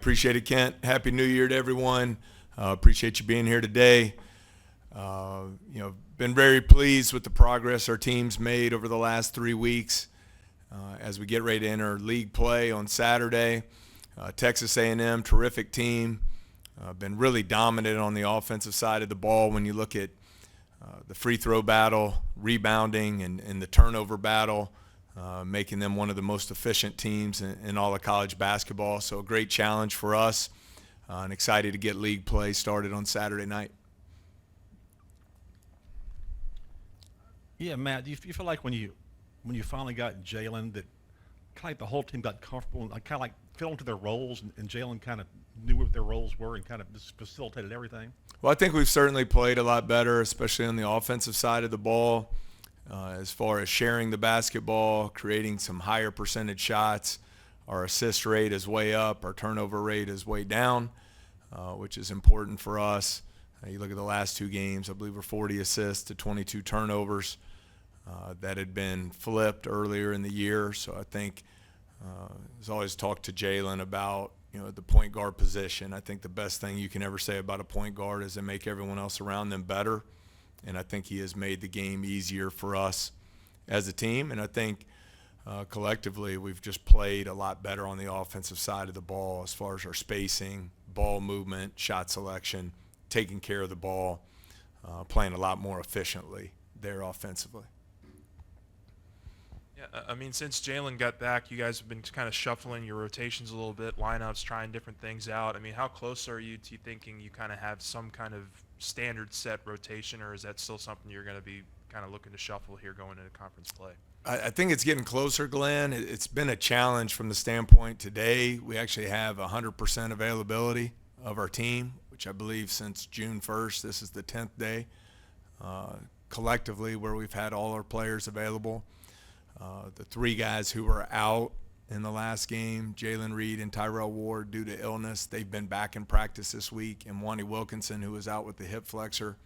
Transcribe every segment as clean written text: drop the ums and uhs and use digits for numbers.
Appreciate it, Kent. Happy New Year to everyone. Appreciate you being here today. Been very pleased with the progress our team's made over the last 3 weeks as we get ready to enter league play on Saturday. Texas A&M, terrific team. Been really dominant on the offensive side of the ball when you look at the free throw battle, rebounding, and the turnover battle. Making them one of the most efficient teams in all of college basketball. So a great challenge for us, and excited to get league play started on Saturday night. Yeah, Matt, do you feel like when you finally got Jaylen that kind of like the whole team got comfortable and kind of like fell into their roles and Jaylen kind of knew what their roles were and kind of just facilitated everything? Well, I think we've certainly played a lot better, especially on the offensive side of the ball. As far as sharing the basketball, creating some higher percentage shots. Our assist rate is way up. Our turnover rate is way down, which is important for us. You look at the last 2 games, I believe we're 40 assists to 22 turnovers. That had been flipped earlier in the year. So I think there's always talked to Jaylen about the point guard position. I think the best thing you can ever say about a point guard is to make everyone else around them better. And I think he has made the game easier for us as a team. And I think collectively we've just played a lot better on the offensive side of the ball as far as our spacing, ball movement, shot selection, taking care of the ball, playing a lot more efficiently there offensively. Yeah, I mean, since Jaylen got back, you guys have been kind of shuffling your rotations a little bit, lineups, trying different things out. I mean, how close are you to thinking you kind of have some kind of standard set rotation, or is that still something you're going to be kind of looking to shuffle here going into conference play? I think it's getting closer, Glenn. It's been a challenge from the standpoint today. We actually have 100% availability of our team, which I believe since June 1st, this is the 10th day collectively where we've had all our players available. The 3 guys who were out in the last game, Jalen Reed and Tyrell Ward, due to illness, they've been back in practice this week. And Wani Wilkinson, who was out with the hip flexor,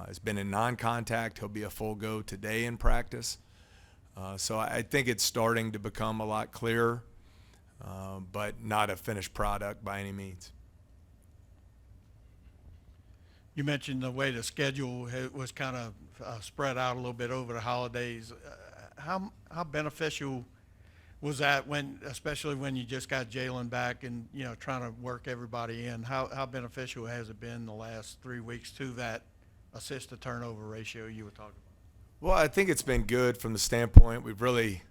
has been in non-contact. He'll be a full go today in practice. So I think it's starting to become a lot clearer, but not a finished product by any means. You mentioned the way the schedule was kind of spread out a little bit over the holidays. How beneficial was that especially when you just got Jaylen back and trying to work everybody in? How beneficial has it been the last 3 weeks to that assist to turnover ratio you were talking about? Well, I think it's been good from the standpoint we've really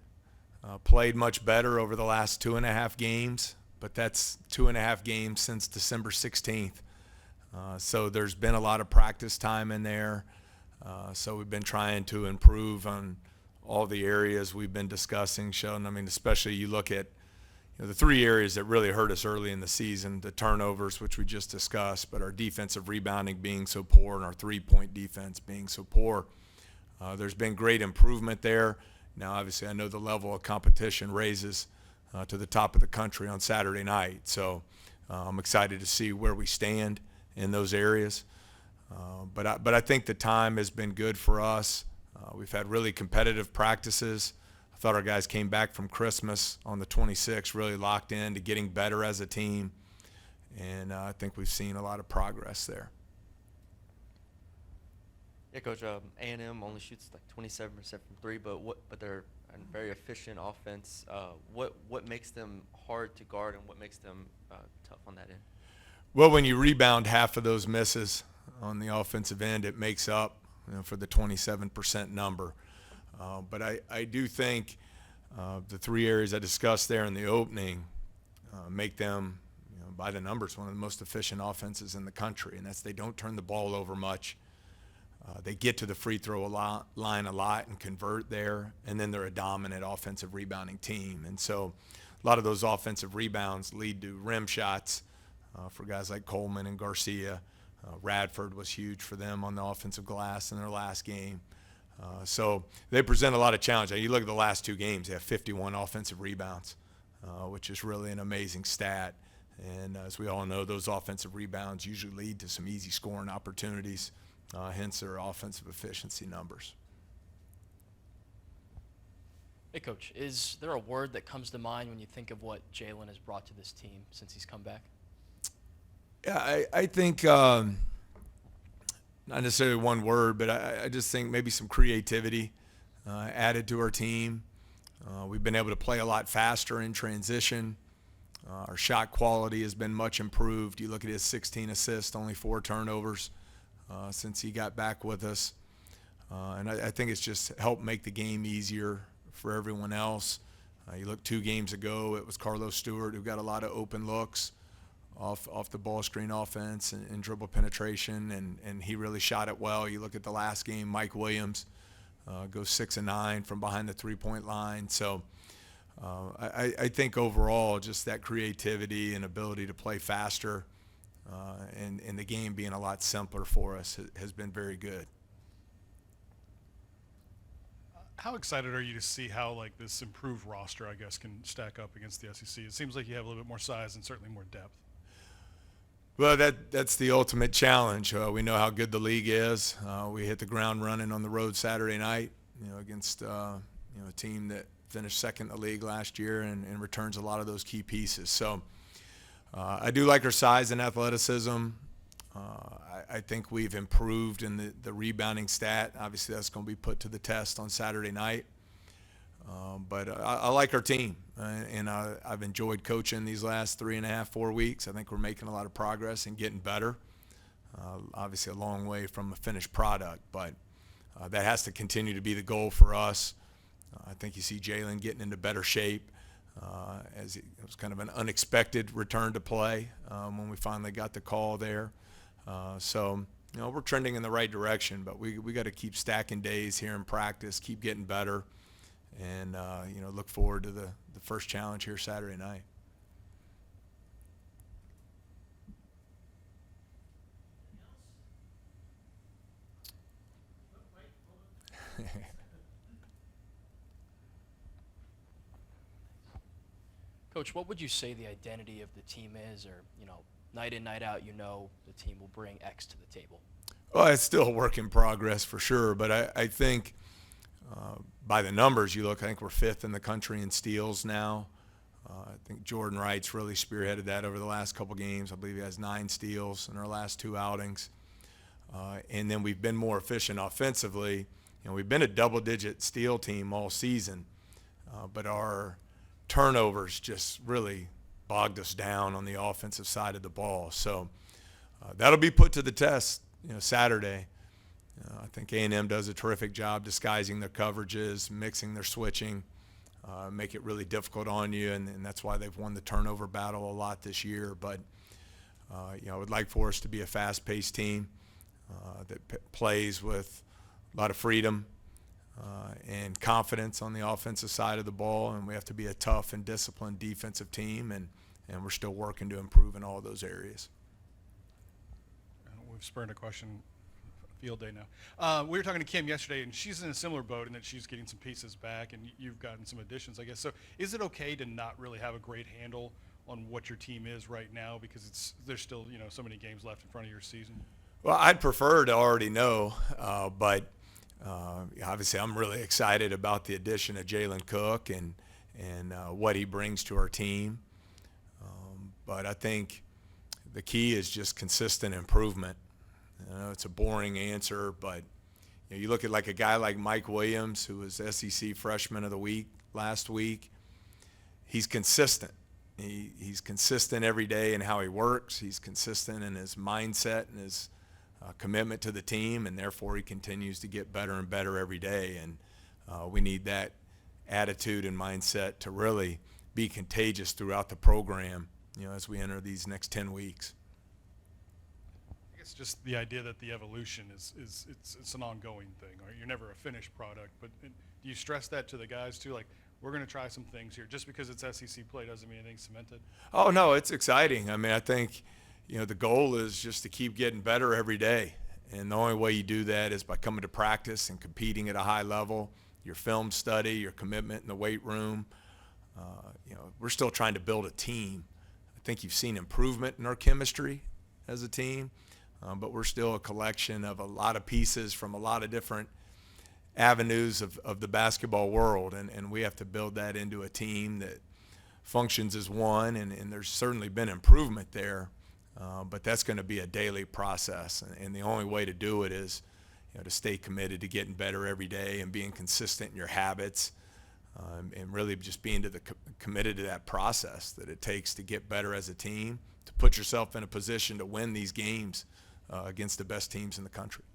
played much better over the last 2.5 games, but that's 2.5 games since December 16th. So there's been a lot of practice time in there. So we've been trying to improve on all the areas we've been discussing, Sheldon. I mean, especially you look at the 3 areas that really hurt us early in the season, the turnovers, which we just discussed, but our defensive rebounding being so poor and our three-point defense being so poor. There's been great improvement there. Now, obviously, I know the level of competition raises to the top of the country on Saturday night. So I'm excited to see where we stand in those areas. But I think the time has been good for us. We've had really competitive practices. I thought our guys came back from Christmas on the 26th, really locked in to getting better as a team. And I think we've seen a lot of progress there. Yeah, Coach. A&M only shoots like 27% from 3, but they're a very efficient offense. What makes them hard to guard and what makes them tough on that end? Well, when you rebound half of those misses on the offensive end, it makes up for the 27% number. But I do think the 3 areas I discussed there in the opening make them, by the numbers, one of the most efficient offenses in the country, and that's they don't turn the ball over much. They get to the free throw line a lot and convert there, and then they're a dominant offensive rebounding team. And so a lot of those offensive rebounds lead to rim shots for guys like Coleman and Garcia. Radford was huge for them on the offensive glass in their last game. So they present a lot of challenge. You look at the last 2 games, they have 51 offensive rebounds, which is really an amazing stat. And as we all know, those offensive rebounds usually lead to some easy scoring opportunities, hence their offensive efficiency numbers. Hey, Coach, is there a word that comes to mind when you think of what Jaylen has brought to this team since he's come back? Yeah, I think not necessarily one word, but I just think maybe some creativity added to our team. We've been able to play a lot faster in transition. Our shot quality has been much improved. You look at his 16 assists, only 4 turnovers since he got back with us. And I think it's just helped make the game easier for everyone else. You look 2 games ago, it was Carlos Stewart who got a lot of open looks off the ball screen offense and dribble penetration, and he really shot it well. You look at the last game, Mike Williams goes 6 of 9 from behind the 3-point line. So I think overall just that creativity and ability to play faster and the game being a lot simpler for us has been very good. How excited are you to see how like this improved roster, I guess, can stack up against the SEC? It seems like you have a little bit more size and certainly more depth. Well, that's the ultimate challenge. We know how good the league is. We hit the ground running on the road Saturday night, against a team that finished second in the league last year and returns a lot of those key pieces. So I do like our size and athleticism. I think we've improved in the rebounding stat. Obviously, that's going to be put to the test on Saturday night. But I like our team, and I've enjoyed coaching these last 3.5, 4 weeks. I think we're making a lot of progress and getting better. Obviously, a long way from a finished product, but that has to continue to be the goal for us. I think you see Jaylen getting into better shape. As it was kind of an unexpected return to play when we finally got the call there. So we're trending in the right direction, but we got to keep stacking days here in practice, keep getting better, and look forward to the first challenge here Saturday night. Coach, what would you say the identity of the team is, or, night in, night out, the team will bring X to the table? Well, it's still a work in progress for sure, but I think by the numbers you look, I think we're 5th in the country in steals now. I think Jordan Wright's really spearheaded that over the last couple games. I believe he has 9 steals in our last 2 outings. And then we've been more efficient offensively. We've been a double-digit steal team all season, but our turnovers just really bogged us down on the offensive side of the ball. So that'll be put to the test, Saturday. I think A&M does a terrific job disguising their coverages, mixing their switching, make it really difficult on you, and that's why they've won the turnover battle a lot this year. But I would like for us to be a fast-paced team that plays with a lot of freedom and confidence on the offensive side of the ball, and we have to be a tough and disciplined defensive team, and we're still working to improve in all those areas. We've spurned a question, field day now. We were talking to Kim yesterday, and she's in a similar boat in that she's getting some pieces back, and you've gotten some additions, I guess. So is it okay to not really have a great handle on what your team is right now because there's still so many games left in front of your season? Well, I'd prefer to already know, but obviously I'm really excited about the addition of Jalen Cook and what he brings to our team. But I think the key is just consistent improvement. It's a boring answer, but you look at like a guy like Mike Williams, who was SEC Freshman of the Week last week. He's consistent. He's consistent every day in how he works. He's consistent in his mindset and his commitment to the team, and therefore he continues to get better and better every day. And we need that attitude and mindset to really be contagious throughout the program, as we enter these next 10 weeks. I guess just the idea that the evolution is it's an ongoing thing, or you're never a finished product. But do you stress that to the guys too? Like, we're going to try some things here. Just because it's SEC play doesn't mean anything's cemented. Oh no, it's exciting. I mean, I think the goal is just to keep getting better every day, and the only way you do that is by coming to practice and competing at a high level. Your film study, your commitment in the weight room. We're still trying to build a team. I think you've seen improvement in our chemistry as a team, but we're still a collection of a lot of pieces from a lot of different avenues of the basketball world, and we have to build that into a team that functions as one, and there's certainly been improvement there, but that's going to be a daily process, and the only way to do it is to stay committed to getting better every day and being consistent in your habits, and really just being committed to that process that it takes to get better as a team, to put yourself in a position to win these games against the best teams in the country.